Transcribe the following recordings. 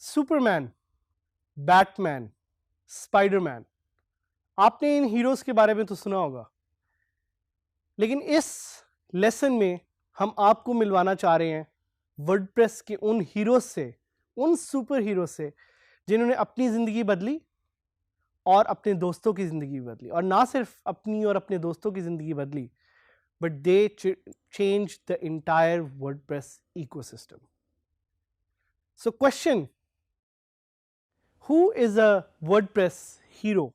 Superman, Batman, Spiderman, आपने इन heroes के बारे में तो सुना होगा, लेकिन इस लेसन में हम आपको मिलवाना चाह रहे हैं वर्डप्रेस के उन हीरोज से, उन सुपर हीरोज से जिन्होंने अपनी ज़िंदगी बदली और अपने दोस्तों की ज़िंदगी बदली, और ना सिर्फ अपनी और अपने दोस्तों की ज़िंदगी बदली, but they change the entire WordPress ecosystem. So question, Who is a WordPress hero?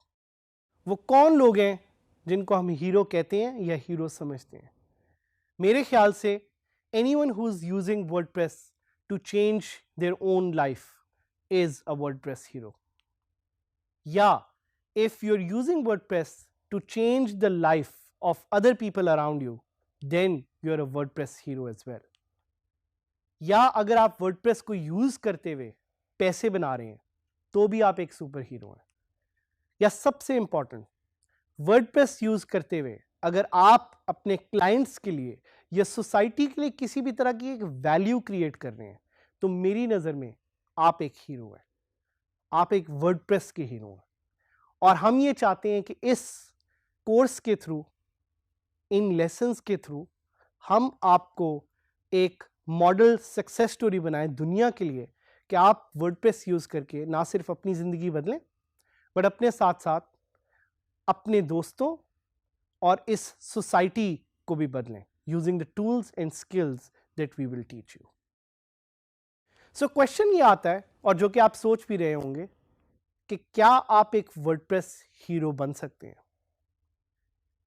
वो कौन लोग हैं जिनको हम हीरो कहते हैं या हीरो समझते हैं? मेरे ख्याल से anyone who is using WordPress to change their own life is a WordPress hero. या if you're using WordPress to change the life of other people around you, then you're a WordPress hero as well. या अगर आप WordPress को use करते हुए पैसे बना रहे हैं तो भी आप एक सुपर हीरो हैं. या सबसे इंपॉर्टेंट, वर्डप्रेस यूज करते हुए अगर आप अपने क्लाइंट्स के लिए या सोसाइटी के लिए किसी भी तरह की एक वैल्यू क्रिएट कर रहे हैं तो मेरी नज़र में आप एक हीरो हैं, आप एक वर्डप्रेस के हीरो हैं. और हम ये चाहते हैं कि इस कोर्स के थ्रू, इन लेसन्स के थ्रू हम आपको एक मॉडल सक्सेस स्टोरी बनाएं दुनिया के लिए कि आप वर्डप्रेस यूज करके ना सिर्फ अपनी ज़िंदगी बदलें बट अपने साथ साथ अपने दोस्तों और इस सोसाइटी को भी बदलें using the tools and skills that we will teach you. So question ये आता है, और जो कि आप सोच भी रहे होंगे, कि क्या आप एक वर्डप्रेस हीरो बन सकते हैं?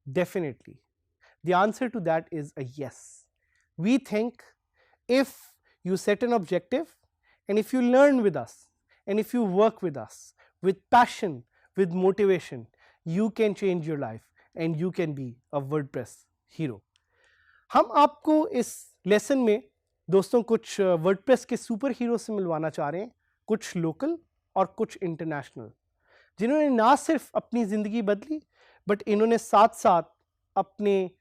Definitely the answer to that is a yes. We think if you set an objective and if you learn with us and if you work with us with passion, with motivation, you can change your life and you can be a WordPress hero. हम आपको इस lesson में दोस्तों कुछ WordPress के super hero से मिलवाना चाह रहे हैं, कुछ लोकल और कुछ इंटरनेशनल, जिन्होंने ना सिर्फ अपनी ज़िंदगी बदली बट इन्होंने साथ साथ अपने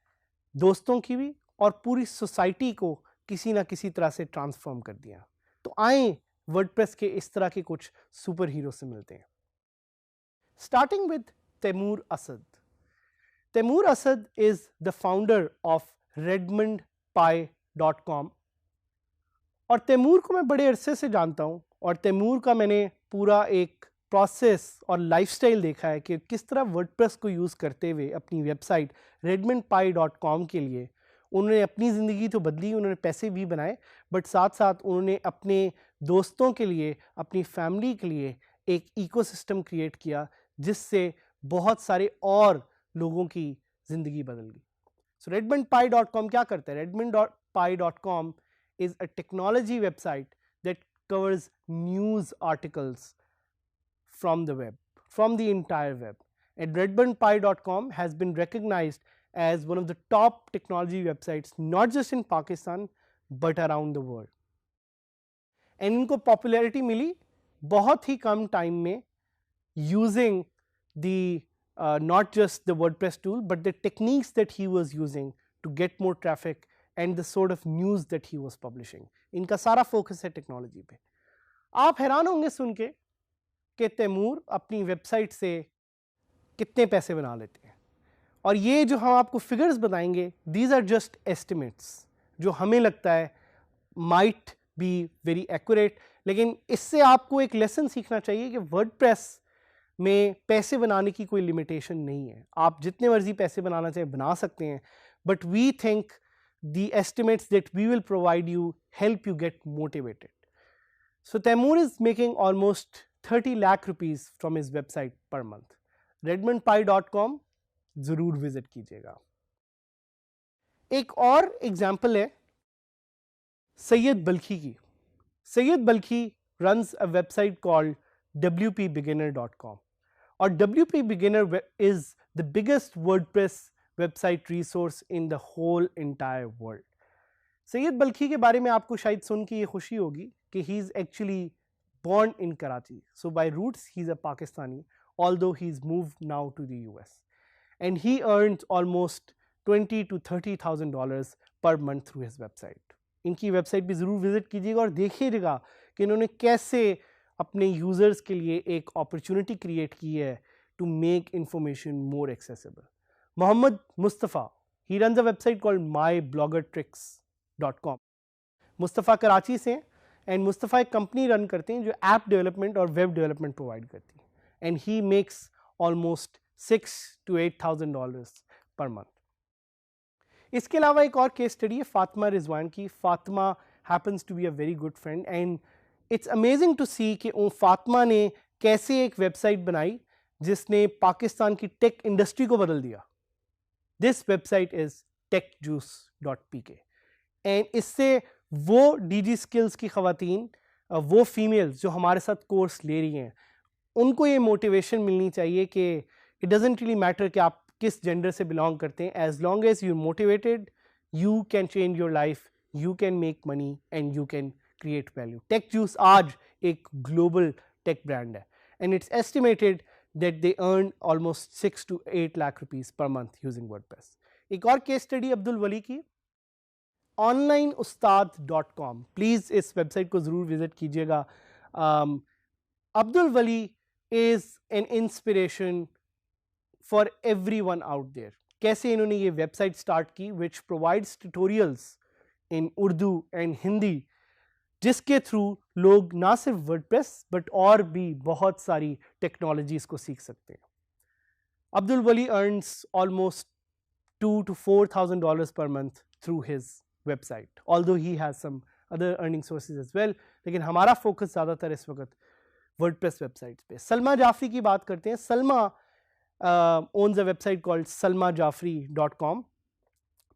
दोस्तों की भी और पूरी सोसाइटी को किसी ना किसी तरह से ट्रांसफॉर्म कर दिया. तो आए वर्डप्रेस के इस तरह के कुछ सुपर हीरो से मिलते हैं. Starting with Taimur Asad. Taimur Asad is the founder of redmondpie.com. और तैमूर को मैं बड़े अरसे से जानता हूं और तैमूर का मैंने पूरा एक प्रोसेस और लाइफस्टाइल देखा है कि किस तरह वर्डप्रेस को यूज़ करते हुए अपनी वेबसाइट redmondpie.com के लिए उन्होंने अपनी ज़िंदगी तो बदली, उन्होंने पैसे भी बनाए, बट साथ साथ उन्होंने अपने दोस्तों के लिए, अपनी फैमिली के लिए एक इकोसिस्टम क्रिएट किया जिससे बहुत सारे और लोगों की ज़िंदगी बदल गई. सो redmondpie.com क्या करता है? redmondpie.com is a technology website that covers news articles from the web, from the entire web. And redmondpie.com has been recognized as one of the top technology websites not just in Pakistan but around the world. And इनको popularity मिली बहुत ही कम time में using the not just the WordPress tool but the techniques that he was using to get more traffic and the sort of news that he was publishing. इनका सारा focus है technology पे. आप हैरान होंगे सुन के कि तैमूर अपनी वेबसाइट से कितने पैसे बना लेते हैं, और ये जो हम आपको फिगर्स बताएंगे दीज आर जस्ट एस्टिमेट्स जो हमें लगता है माइट बी वेरी एक्यूरेट, लेकिन इससे आपको एक लेसन सीखना चाहिए कि वर्डप्रेस में पैसे बनाने की कोई लिमिटेशन नहीं है. आप जितने मर्जी पैसे बनाना चाहें बना सकते हैं, but we think the estimates that we will provide you help you get motivated. So Taimur is making almost 30 lakh rupees from his website per month. redmondpie.com ज़रूर विजिट कीजिएगा. एक और एग्जाम्पल है सैयद बल्खी की. Syed Balkhi runs a website called wpbeginner.com, और WP Beginner is the biggest WordPress website resource in the whole entire world. Syed Balkhi के बारे में आपको शायद सुन के ये खुशी होगी कि he is actually born in Karachi. So by roots he is a Pakistani, although he's moved now to the US. And he earns almost $20,000 to $30,000 per month through his website. इनकी वेबसाइट भी ज़रूर visit कीजिएगा और देखिएगा कि इन्होंने कैसे अपने यूज़र्स के लिए एक अपॉर्चुनिटी क्रिएट की है to make information more accessible. Mohammad Mustafa, he runs a website called mybloggertricks.com. Mustafa Karachi से एंड मुस्तफ़ा एक कंपनी रन करते हैं जो ऐप डेवलपमेंट और वेब डेवलपमेंट प्रोवाइड करती है and he makes almost $6,000 to $8,000 per month. इसके अलावा एक और केस स्टडी है फातिमा रिजवान की. Fatima happens to be a very good friend and it's amazing to see कि फातिमा ने कैसे एक वेबसाइट बनाई जिसने पाकिस्तान की टेक इंडस्ट्री को बदल दिया. This website is techjuice.pk and इससे वो DG स्किल्स की ख़वातीन, वो फीमेल्स जो हमारे साथ कोर्स ले रही हैं, उनको ये मोटिवेशन मिलनी चाहिए कि इट डजेंट रियली मैटर कि आप किस जेंडर से बिलोंग करते हैं. As long as you motivated, you can change your life, you can make money and you can create value. Tech juice आज एक ग्लोबल टेक ब्रांड है and it's estimated that they earn almost 6 to 8 lakh rupees per month using WordPress. एक और case study Abdul वली की, onlineustad.com. Please इस website को ज़रूर visit कीजिएगा. Abdul Wali is an inspiration for everyone out there. कैसे इन्होंने ये वेबसाइट स्टार्ट की which provides tutorials in Urdu and Hindi, जिसके थ्रू लोग ना सिर्फ वर्डप्रेस बट और भी बहुत सारी टेक्नोलॉजीज़ को सीख सकते हैं. अब्दुल वली earns almost $2,000 to $4,000 per month through his website, although he has some other earning sources as well. लेकिन हमारा फोकस ज़्यादातर इस वक्त वर्डप्रेस वेबसाइट्स पे. सलमा जाफरी की बात करते हैं. Salma owns a website called salmajafri.com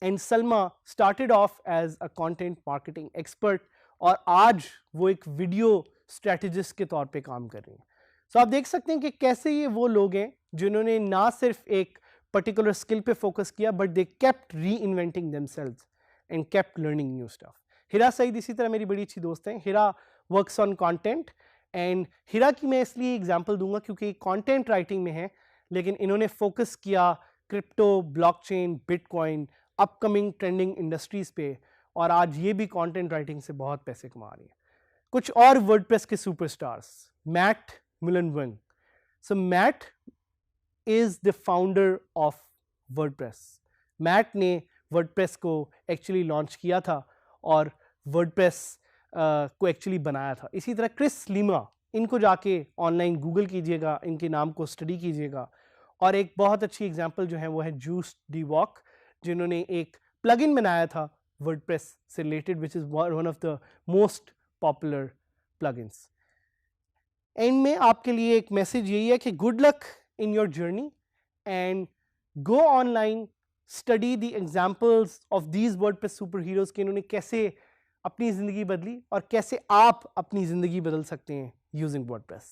and Salma started off as a content marketing expert और आज वो एक वीडियो स्ट्रेटजिस्ट के तौर पे काम कर रही हैं. सो आप देख सकते हैं कि कैसे ये वो लोग हैं जिन्होंने ना सिर्फ एक पर्टिकुलर स्किल पे फोकस किया but they kept reinventing themselves and kept learning new stuff. Hira Saeed इसी तरह मेरी बड़ी अच्छी दोस्त हैं. Hira works on content and Hira की मैं इसलिए एग्जांपल दूंगा क्योंकि कंटेंट राइटिंग में है, लेकिन इन्होंने फोकस किया crypto, blockchain, bitcoin, upcoming trending industries पे और आज ये भी कंटेंट राइटिंग से बहुत पैसे कमा रही है. कुछ और वर्डप्रेस के superstars, Matt Mullenweg. So Matt is the founder of WordPress. Matt ने वर्डप्रेस को एक्चुअली लॉन्च किया था और वर्डप्रेस को एक्चुअली बनाया था. इसी तरह क्रिस लीमा, इनको जाके ऑनलाइन गूगल कीजिएगा, इनके नाम को स्टडी कीजिएगा. और एक बहुत अच्छी एग्जांपल जो है वो है जूस डी वॉक, जिन्होंने एक प्लगइन बनाया था वर्डप्रेस से related which is one of the most popular plugins. And में आपके लिए एक मैसेज यही है कि good luck in your journey and go online, study the examples of these WordPress superheroes कि इन्होंने कैसे अपनी ज़िंदगी बदली और कैसे आप अपनी ज़िंदगी बदल सकते हैं using WordPress.